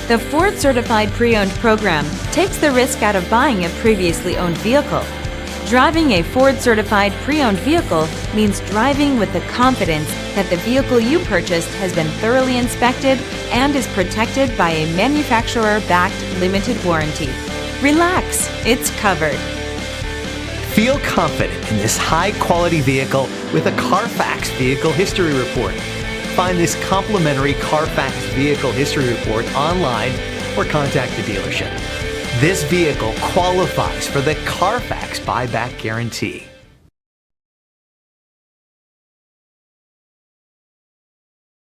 The Ford Certified Pre-Owned program takes the risk out of buying a previously owned vehicle. Driving a Ford Certified Pre-Owned vehicle means driving with the confidence that the vehicle you purchased has been thoroughly inspected and is protected by a manufacturer-backed limited warranty. Relax, it's covered. Feel confident in this high-quality vehicle with a Carfax Vehicle History Report. Find this complimentary Carfax Vehicle History Report online or contact the dealership. This vehicle qualifies for the Carfax Buyback Guarantee.